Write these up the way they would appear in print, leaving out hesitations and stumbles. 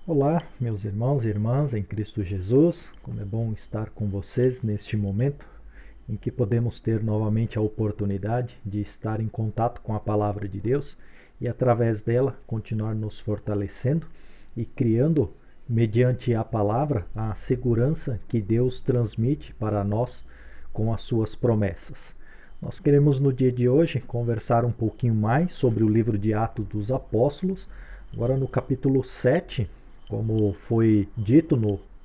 Olá, meus irmãos e irmãs em Cristo Jesus. Como é bom estar com vocês neste momento em que podemos ter novamente a oportunidade de estar em contato com a palavra de Deus e através dela continuar nos fortalecendo e criando, mediante a palavra, a segurança que Deus transmite para nós com as suas promessas. Nós queremos no dia de hoje conversar um pouquinho mais sobre o livro de Atos dos Apóstolos, agora no capítulo 7, como foi dito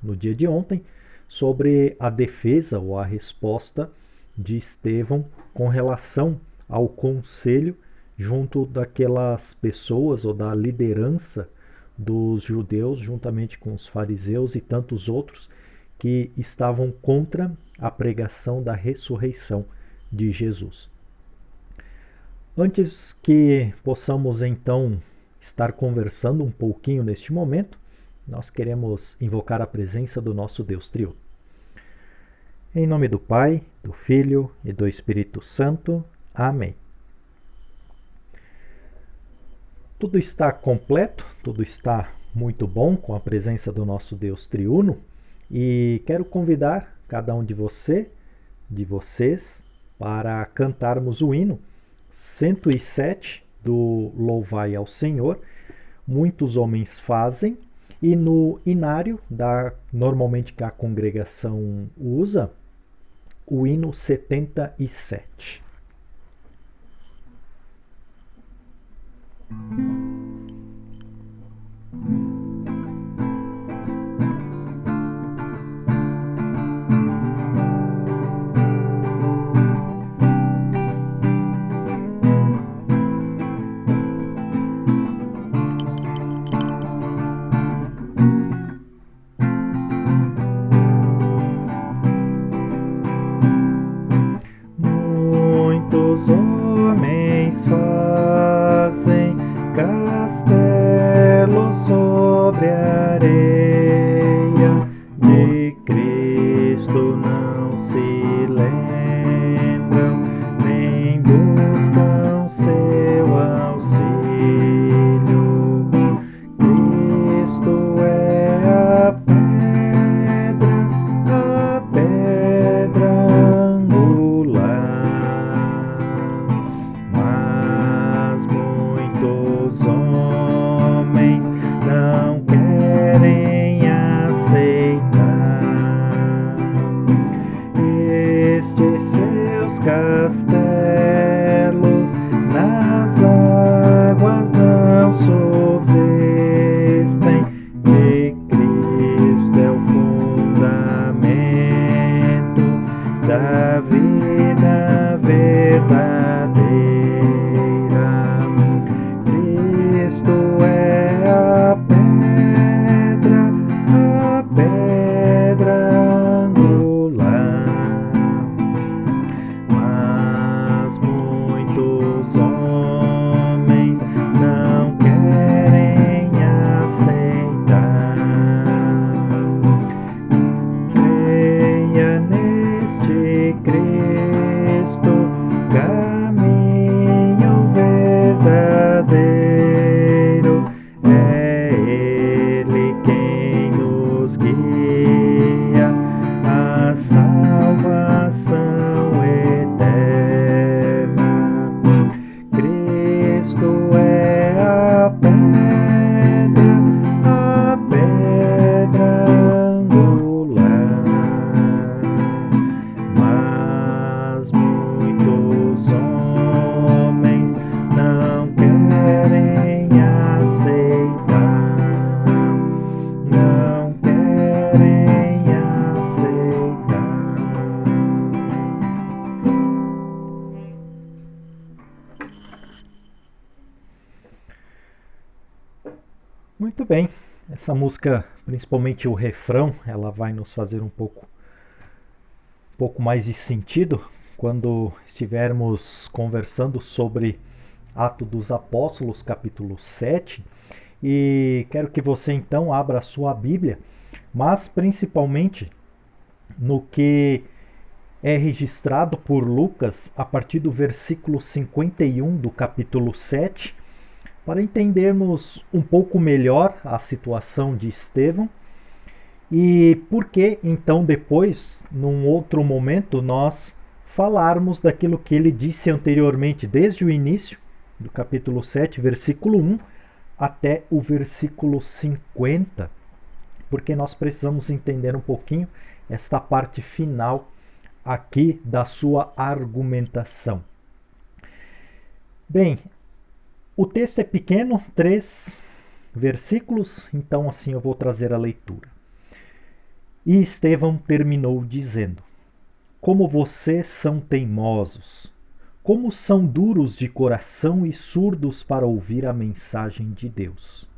no dia de ontem, sobre a defesa ou a resposta de Estevão com relação ao conselho junto daquelas pessoas ou da liderança dos judeus, juntamente com os fariseus e tantos outros que estavam contra a pregação da ressurreição de Jesus. Antes que possamos então estar conversando um pouquinho neste momento, nós queremos invocar a presença do nosso Deus Triuno. Em nome do Pai, do Filho e do Espírito Santo. Amém. Tudo está completo, tudo está muito bom com a presença do nosso Deus Triuno e quero convidar cada um de vocês, para cantarmos o hino 107 do Louvai ao Senhor. Muitos homens fazem, e no inário, normalmente que a congregação usa, o hino 77. Muitos homens fazem castelos sobre a areia, de Cristo não se lembram, nem buscam seu auxílio. Cristo é a pedra angular, mas muitos homens não querem aceitar estes seus castelos, nas águas não subsistem. De Cristo é o fundamento da vida verdadeira. Cristo é a pedra angular, mas muitos homens não querem aceitar. Creia neste Cristo, caminho verdadeiro. É Ele quem nos guia à salvação eterna. Cristo é a pedra angular, mas muitos homens não querem aceitar, não querem aceitar. Muito bem, essa música, principalmente o refrão, ela vai nos fazer um pouco mais de sentido quando estivermos conversando sobre Atos dos Apóstolos, capítulo 7. E quero que você então abra a sua Bíblia, mas principalmente no que é registrado por Lucas a partir do versículo 51 do capítulo 7, para entendermos um pouco melhor a situação de Estevão e por que então depois, num outro momento, nós falarmos daquilo que ele disse anteriormente, desde o início do capítulo 7, versículo 1, até o versículo 50, porque nós precisamos entender um pouquinho esta parte final aqui da sua argumentação. Bem, o texto é pequeno, 3 versículos, então assim eu vou trazer a leitura. E Estevão terminou dizendo: como vocês são teimosos, como são duros de coração e surdos para ouvir a mensagem de Deus.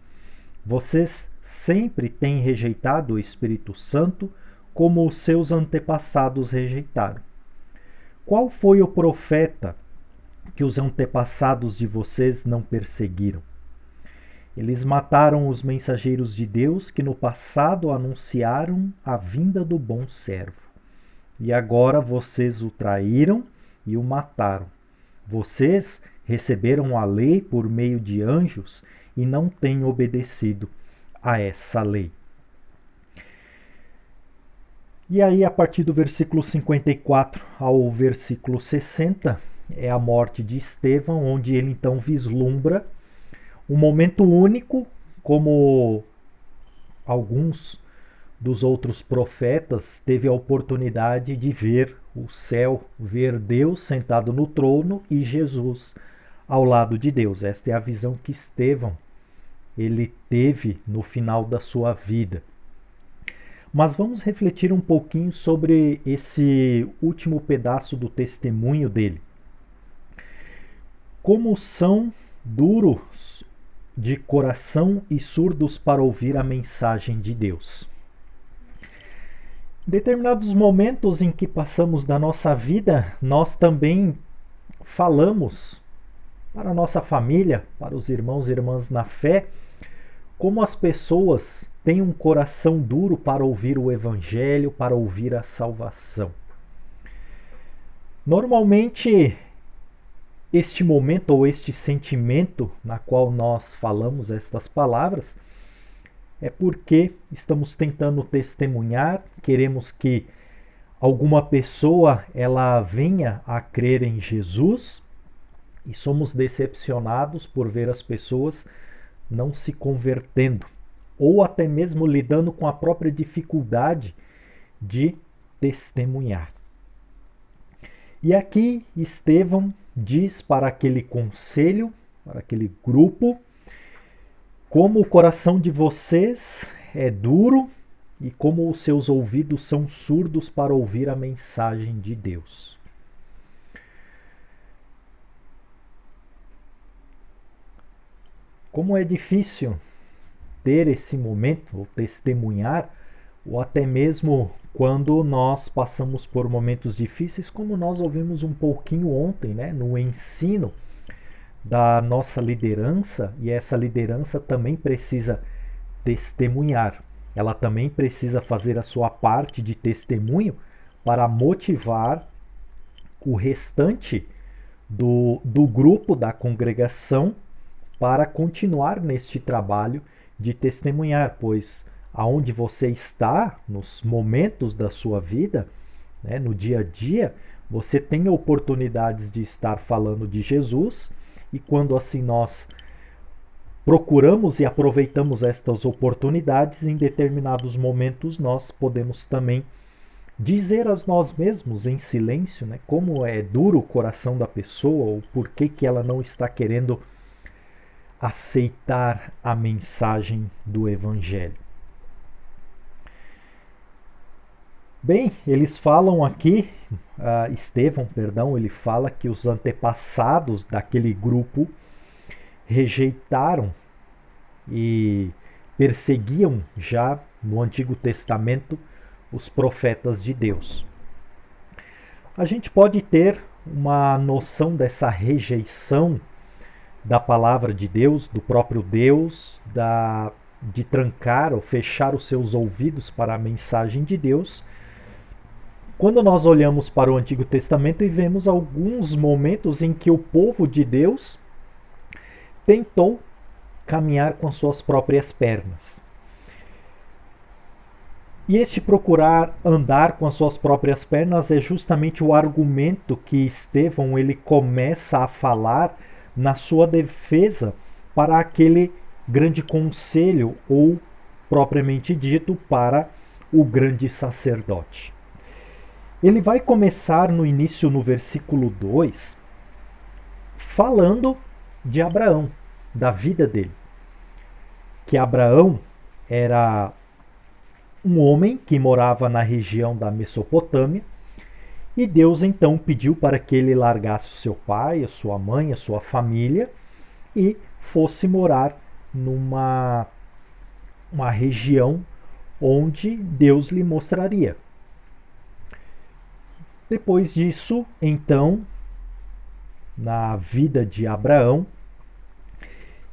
Vocês sempre têm rejeitado o Espírito Santo, como os seus antepassados rejeitaram. Qual foi o profeta que os antepassados de vocês não perseguiram? Eles mataram os mensageiros de Deus que no passado anunciaram a vinda do bom servo. E agora vocês o traíram e o mataram. Vocês receberam a lei por meio de anjos e não têm obedecido a essa lei. E aí, a partir do versículo 54 ao versículo 60, é a morte de Estevão, onde ele então vislumbra um momento único, como alguns dos outros profetas teve a oportunidade de ver o céu, ver Deus sentado no trono e Jesus ao lado de Deus. Esta é a visão que Estevão ele teve no final da sua vida. Mas vamos refletir um pouquinho sobre esse último pedaço do testemunho dele. Como são duros de coração e surdos para ouvir a mensagem de Deus. Em determinados momentos em que passamos da nossa vida, nós também falamos para a nossa família, para os irmãos e irmãs na fé, como as pessoas têm um coração duro para ouvir o Evangelho, para ouvir a salvação. Normalmente, este momento ou este sentimento na qual nós falamos estas palavras é porque estamos tentando testemunhar, queremos que alguma pessoa ela venha a crer em Jesus e somos decepcionados por ver as pessoas não se convertendo ou até mesmo lidando com a própria dificuldade de testemunhar. E aqui Estevão diz para aquele conselho, para aquele grupo, como o coração de vocês é duro e como os seus ouvidos são surdos para ouvir a mensagem de Deus. Como é difícil ter esse momento, ou testemunhar, ou até mesmo quando nós passamos por momentos difíceis, como nós ouvimos um pouquinho ontem, né, no ensino da nossa liderança, e essa liderança também precisa testemunhar. Ela também precisa fazer a sua parte de testemunho para motivar o restante do grupo, da congregação, para continuar neste trabalho de testemunhar, pois aonde você está, nos momentos da sua vida, né, no dia a dia, você tem oportunidades de estar falando de Jesus, e quando assim nós procuramos e aproveitamos estas oportunidades, em determinados momentos nós podemos também dizer a nós mesmos em silêncio, né, como é duro o coração da pessoa, ou por que ela não está querendo aceitar a mensagem do Evangelho. Bem, eles falam aqui, Estevão, ele fala que os antepassados daquele grupo rejeitaram e perseguiam já no Antigo Testamento os profetas de Deus. A gente pode ter uma noção dessa rejeição da palavra de Deus, do próprio Deus, de trancar ou fechar os seus ouvidos para a mensagem de Deus, quando nós olhamos para o Antigo Testamento e vemos alguns momentos em que o povo de Deus tentou caminhar com as suas próprias pernas. E este procurar andar com as suas próprias pernas é justamente o argumento que Estevão ele começa a falar na sua defesa para aquele grande conselho, ou propriamente dito, para o grande sacerdote. Ele vai começar no início, no versículo 2, falando de Abraão, da vida dele. Que Abraão era um homem que morava na região da Mesopotâmia, e Deus então pediu para que ele largasse o seu pai, a sua mãe, a sua família e fosse morar numa região onde Deus lhe mostraria. Depois disso, então, na vida de Abraão,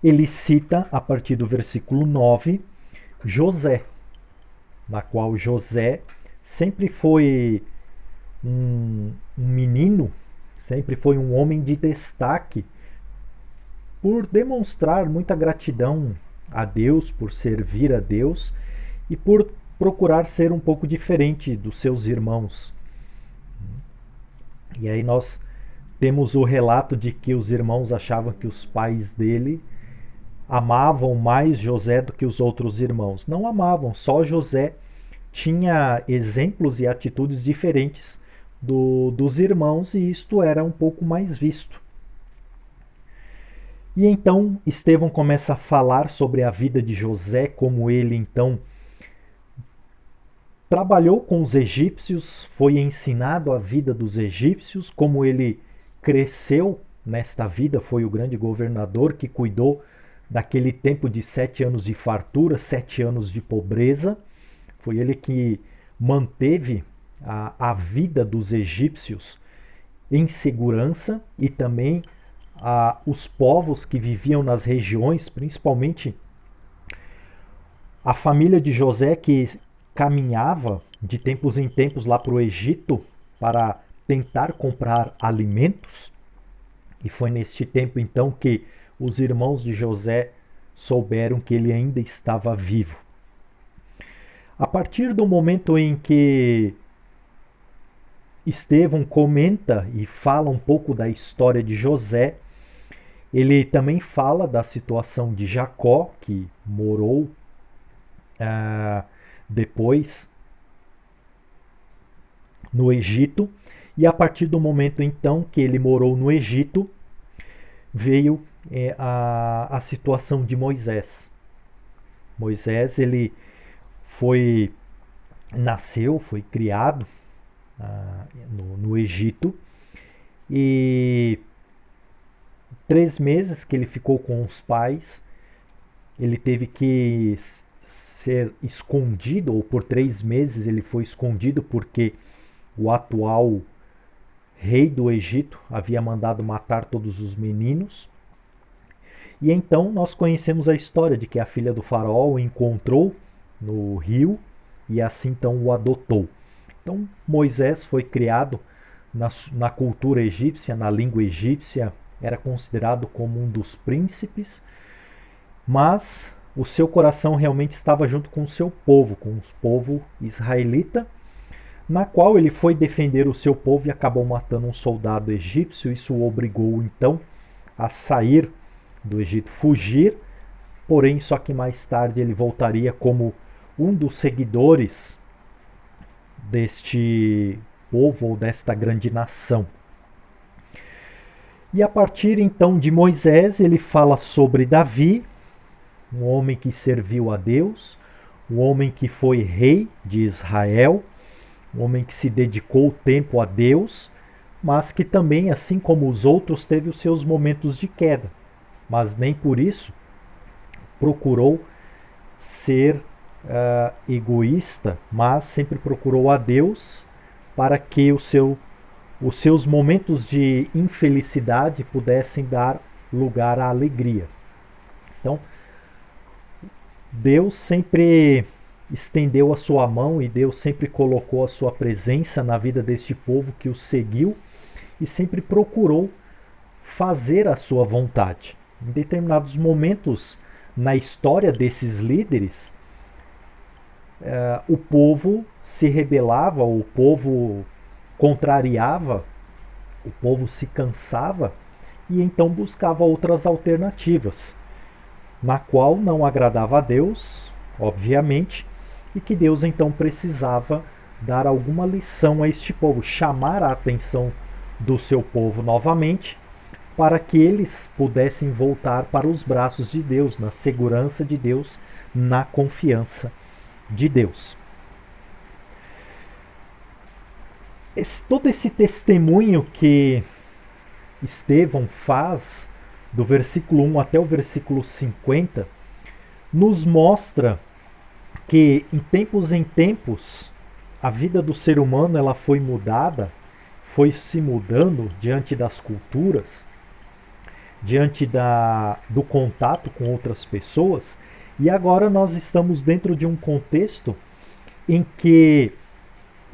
ele cita a partir do versículo 9 José, na qual José sempre foi um menino, sempre foi um homem de destaque, por demonstrar muita gratidão a Deus, por servir a Deus e por procurar ser um pouco diferente dos seus irmãos. E aí nós temos o relato de que os irmãos achavam que os pais dele amavam mais José do que os outros irmãos. Não amavam, só José tinha exemplos e atitudes diferentes dos irmãos, e isto era um pouco mais visto. E então Estevão começa a falar sobre a vida de José, como ele então trabalhou com os egípcios, foi ensinado a vida dos egípcios, como ele cresceu nesta vida, foi o grande governador que cuidou daquele tempo de 7 anos de fartura, 7 anos de pobreza. Foi ele que manteve a vida dos egípcios em segurança, e também os povos que viviam nas regiões, principalmente a família de José, que caminhava de tempos em tempos lá para o Egito para tentar comprar alimentos. E foi neste tempo então que os irmãos de José souberam que ele ainda estava vivo. A partir do momento em que Estevão comenta e fala um pouco da história de José, ele também fala da situação de Jacó, que morou depois no Egito, e a partir do momento então que ele morou no Egito, veio a situação de Moisés. Moisés, ele nasceu, foi criado no Egito, e 3 meses que ele ficou com os pais, ele teve que ser escondido, ou por 3 meses ele foi escondido, porque o atual rei do Egito havia mandado matar todos os meninos. E então nós conhecemos a história de que a filha do faraó o encontrou no rio e assim então o adotou. Então Moisés foi criado na cultura egípcia, na língua egípcia, era considerado como um dos príncipes, mas o seu coração realmente estava junto com o seu povo, com o povo israelita, na qual ele foi defender o seu povo e acabou matando um soldado egípcio. Isso o obrigou então a sair do Egito, fugir, porém só que mais tarde ele voltaria como um dos seguidores deste povo ou desta grande nação. E a partir então de Moisés, ele fala sobre Davi, um homem que serviu a Deus, um homem que foi rei de Israel, um homem que se dedicou tempo a Deus, mas que também, assim como os outros, teve os seus momentos de queda, mas nem por isso procurou ser egoísta, mas sempre procurou a Deus para que os seus momentos de infelicidade pudessem dar lugar à alegria. Então, Deus sempre estendeu a sua mão e Deus sempre colocou a sua presença na vida deste povo que o seguiu e sempre procurou fazer a sua vontade. Em determinados momentos na história desses líderes, o povo se rebelava, o povo contrariava, o povo se cansava e então buscava outras alternativas, na qual não agradava a Deus, obviamente, e que Deus então precisava dar alguma lição a este povo, chamar a atenção do seu povo novamente, para que eles pudessem voltar para os braços de Deus, na segurança de Deus, na confiança de Deus. Todo esse testemunho que Estevão faz, do versículo 1 até o versículo 50, nos mostra que em tempos, a vida do ser humano ela foi mudada, foi se mudando diante das culturas, diante do contato com outras pessoas, e agora nós estamos dentro de um contexto em que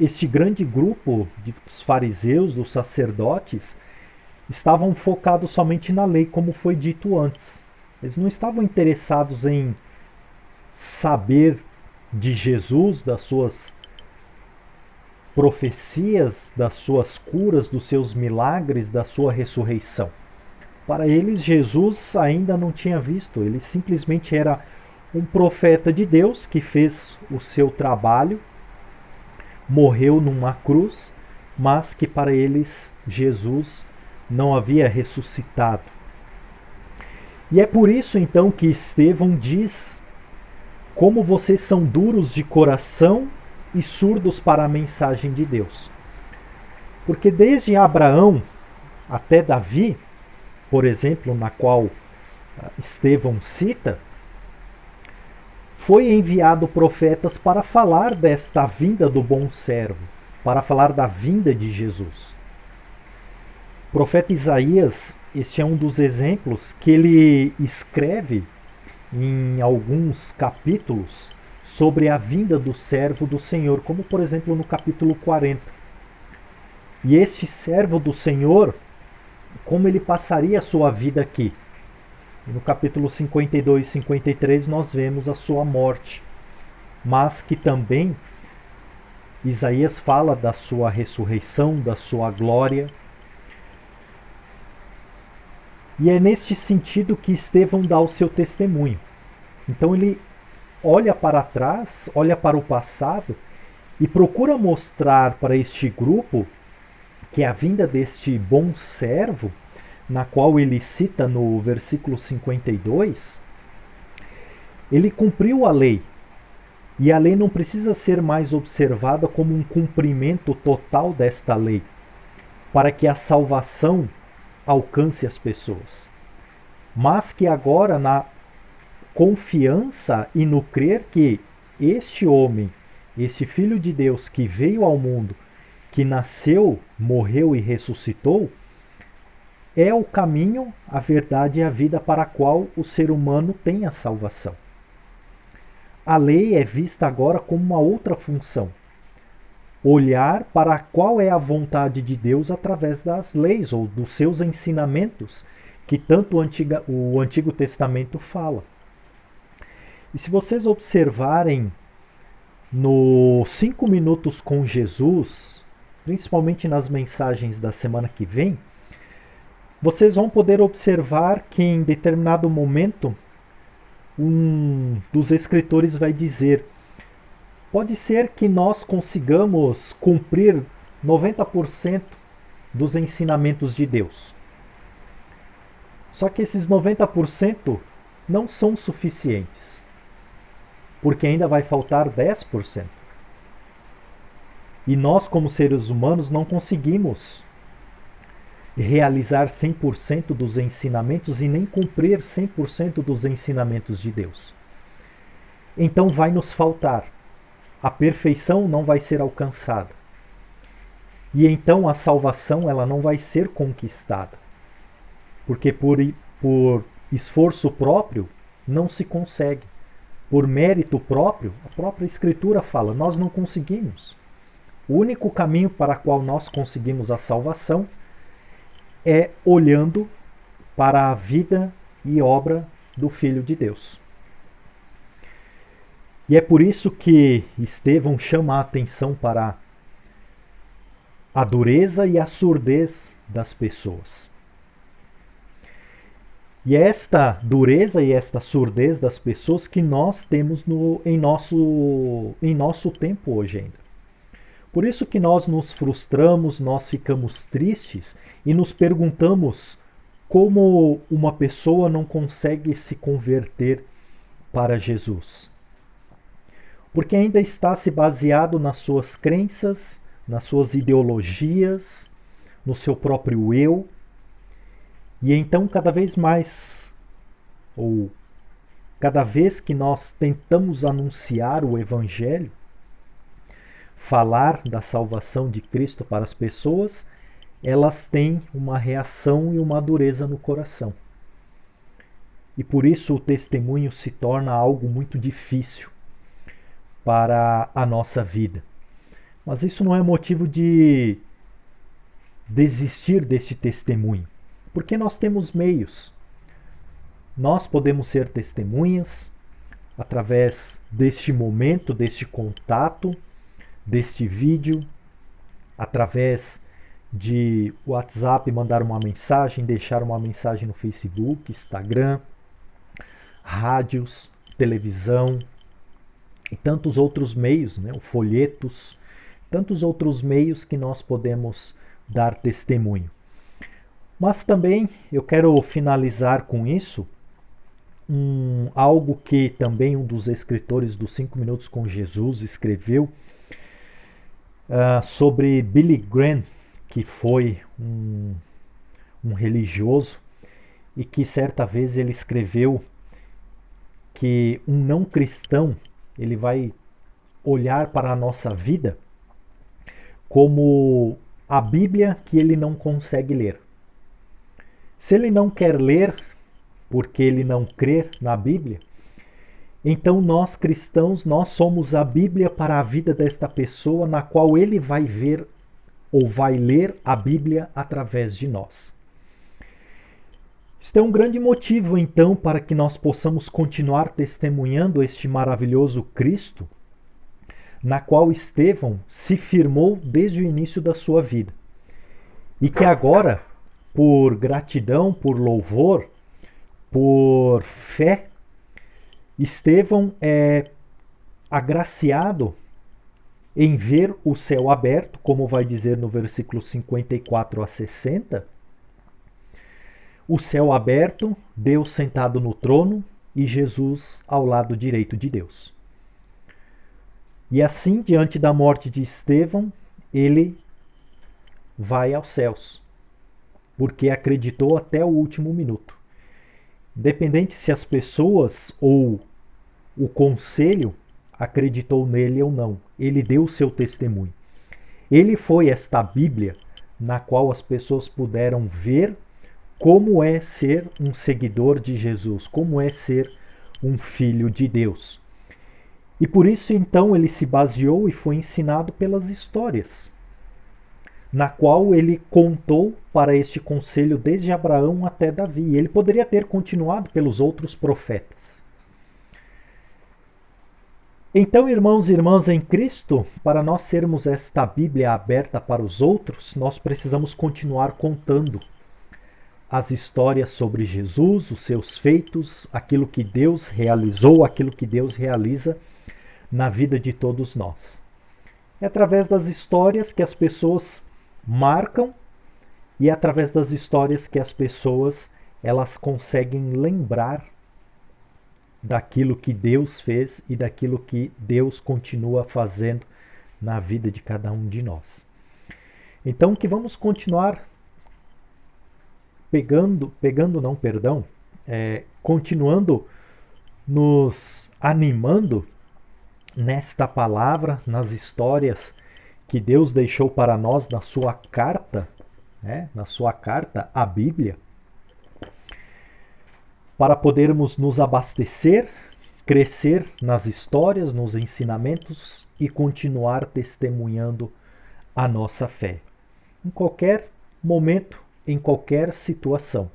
este grande grupo dos fariseus, dos sacerdotes, estavam focados somente na lei, como foi dito antes. Eles não estavam interessados em saber de Jesus, das suas profecias, das suas curas, dos seus milagres, da sua ressurreição. Para eles, Jesus ainda não tinha visto, ele simplesmente era um profeta de Deus que fez o seu trabalho, morreu numa cruz, mas que para eles Jesus não havia ressuscitado. E é por isso então que Estevão diz: como vocês são duros de coração e surdos para a mensagem de Deus. Porque desde Abraão até Davi, por exemplo, na qual Estevão cita, foi enviado profetas para falar desta vinda do bom servo, para falar da vinda de Jesus. O profeta Isaías, este é um dos exemplos que ele escreve em alguns capítulos sobre a vinda do servo do Senhor, como por exemplo no capítulo 40. E este servo do Senhor, como ele passaria a sua vida aqui? No capítulo 52 e 53 nós vemos a sua morte, mas que também Isaías fala da sua ressurreição, da sua glória. E é neste sentido que Estevão dá o seu testemunho. Então ele olha para trás, olha para o passado e procura mostrar para este grupo que a vinda deste bom servo, na qual ele cita no versículo 52, ele cumpriu a lei. E a lei não precisa ser mais observada como um cumprimento total desta lei, para que a salvação alcance as pessoas. Mas que agora, na confiança e no crer que este homem, este Filho de Deus que veio ao mundo, que nasceu, morreu e ressuscitou, é o caminho, a verdade e a vida para a qual o ser humano tem a salvação. A lei é vista agora como uma outra função. Olhar para qual é a vontade de Deus através das leis ou dos seus ensinamentos, que tanto o Antigo Testamento fala. E se vocês observarem no 5 Minutos com Jesus, principalmente nas mensagens da semana que vem, vocês vão poder observar que em determinado momento um dos escritores vai dizer: pode ser que nós consigamos cumprir 90% dos ensinamentos de Deus. Só que esses 90% não são suficientes, porque ainda vai faltar 10%. E nós, como seres humanos, não conseguimos realizar 100% dos ensinamentos e nem cumprir 100% dos ensinamentos de Deus. Então vai nos faltar. A perfeição não vai ser alcançada. E então a salvação ela não vai ser conquistada. Porque por esforço próprio não se consegue. Por mérito próprio, a própria Escritura fala, nós não conseguimos. O único caminho para o qual nós conseguimos a salvação é olhando para a vida e obra do Filho de Deus. E é por isso que Estevão chama a atenção para a dureza e a surdez das pessoas. E é esta dureza e esta surdez das pessoas que nós temos em nosso tempo hoje ainda. Por isso que nós nos frustramos, nós ficamos tristes e nos perguntamos como uma pessoa não consegue se converter para Jesus. Porque ainda está se baseado nas suas crenças, nas suas ideologias, no seu próprio eu. E então cada vez mais, ou cada vez que nós tentamos anunciar o Evangelho, falar da salvação de Cristo para as pessoas, elas têm uma reação e uma dureza no coração. E por isso o testemunho se torna algo muito difícil para a nossa vida. Mas isso não é motivo de desistir deste testemunho, porque nós temos meios. Nós podemos ser testemunhas através deste momento, deste contato, deste vídeo, através de WhatsApp, mandar uma mensagem, deixar uma mensagem no Facebook, Instagram, rádios, televisão e tantos outros meios, né? Folhetos, tantos outros meios que nós podemos dar testemunho. Mas também eu quero finalizar com isso algo que também um dos escritores dos 5 Minutos com Jesus escreveu sobre Billy Graham, que foi um religioso e que certa vez ele escreveu que um não cristão ele vai olhar para a nossa vida como a Bíblia que ele não consegue ler. Se ele não quer ler porque ele não crê na Bíblia, então nós cristãos, nós somos a Bíblia para a vida desta pessoa, na qual ele vai ver ou vai ler a Bíblia através de nós. Isto é um grande motivo, então, para que nós possamos continuar testemunhando este maravilhoso Cristo, na qual Estevão se firmou desde o início da sua vida. E que agora, por gratidão, por louvor, por fé, Estevão é agraciado em ver o céu aberto, como vai dizer no versículo 54 a 60, o céu aberto, Deus sentado no trono e Jesus ao lado direito de Deus. E assim, diante da morte de Estevão, ele vai aos céus, porque acreditou até o último minuto. Independente se as pessoas ou o conselho acreditou nele ou não, ele deu o seu testemunho. Ele foi esta Bíblia na qual as pessoas puderam ver como é ser um seguidor de Jesus, como é ser um filho de Deus. E por isso então ele se baseou e foi ensinado pelas histórias, na qual ele contou para este conselho desde Abraão até Davi. Ele poderia ter continuado pelos outros profetas. Então, irmãos e irmãs em Cristo, para nós sermos esta Bíblia aberta para os outros, nós precisamos continuar contando as histórias sobre Jesus, os seus feitos, aquilo que Deus realizou, aquilo que Deus realiza na vida de todos nós. É através das histórias que as pessoas marcam e é através das histórias que as pessoas elas conseguem lembrar daquilo que Deus fez e daquilo que Deus continua fazendo na vida de cada um de nós. Então que vamos continuar continuando nos animando nesta palavra, nas histórias que Deus deixou para nós na sua carta, na sua carta, a Bíblia, para podermos nos abastecer, crescer nas histórias, nos ensinamentos e continuar testemunhando a nossa fé. Em qualquer momento, em qualquer situação,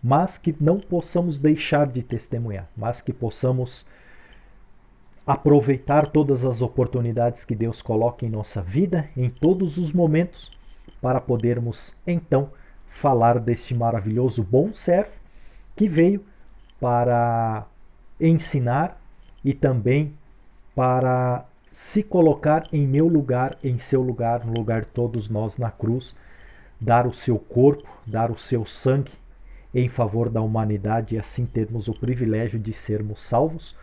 mas que não possamos deixar de testemunhar, mas que possamos aproveitar todas as oportunidades que Deus coloca em nossa vida, em todos os momentos, para podermos então falar deste maravilhoso bom servo que veio para ensinar e também para se colocar em meu lugar, em seu lugar, no lugar de todos nós na cruz, dar o seu corpo, dar o seu sangue em favor da humanidade e assim termos o privilégio de sermos salvos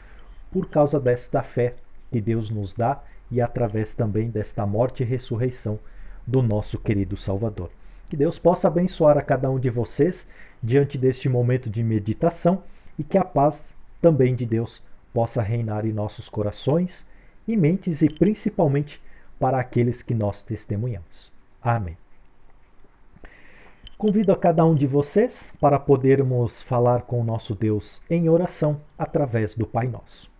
por causa desta fé que Deus nos dá e através também desta morte e ressurreição do nosso querido Salvador. Que Deus possa abençoar a cada um de vocês diante deste momento de meditação e que a paz também de Deus possa reinar em nossos corações e mentes e principalmente para aqueles que nós testemunhamos. Amém. Convido a cada um de vocês para podermos falar com o nosso Deus em oração através do Pai Nosso.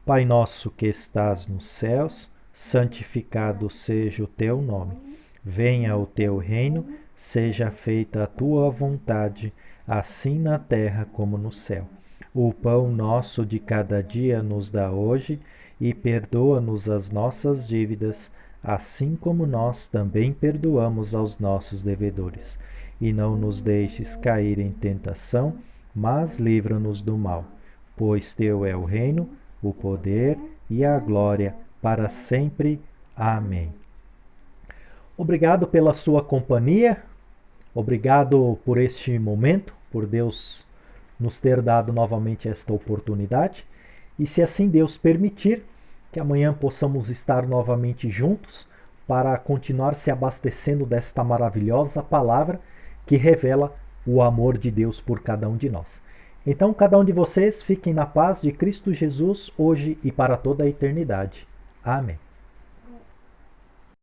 Pai nosso que estás nos céus, santificado seja o teu nome. Venha o teu reino, seja feita a tua vontade, assim na terra como no céu. O pão nosso de cada dia nos dá hoje e perdoa-nos as nossas dívidas, assim como nós também perdoamos aos nossos devedores. E não nos deixes cair em tentação, mas livra-nos do mal. Pois teu é o reino, o poder e a glória para sempre. Amém. Obrigado pela sua companhia, obrigado por este momento, por Deus nos ter dado novamente esta oportunidade. E se assim Deus permitir, que amanhã possamos estar novamente juntos para continuar se abastecendo desta maravilhosa palavra que revela o amor de Deus por cada um de nós. Então, cada um de vocês fiquem na paz de Cristo Jesus, hoje e para toda a eternidade. Amém.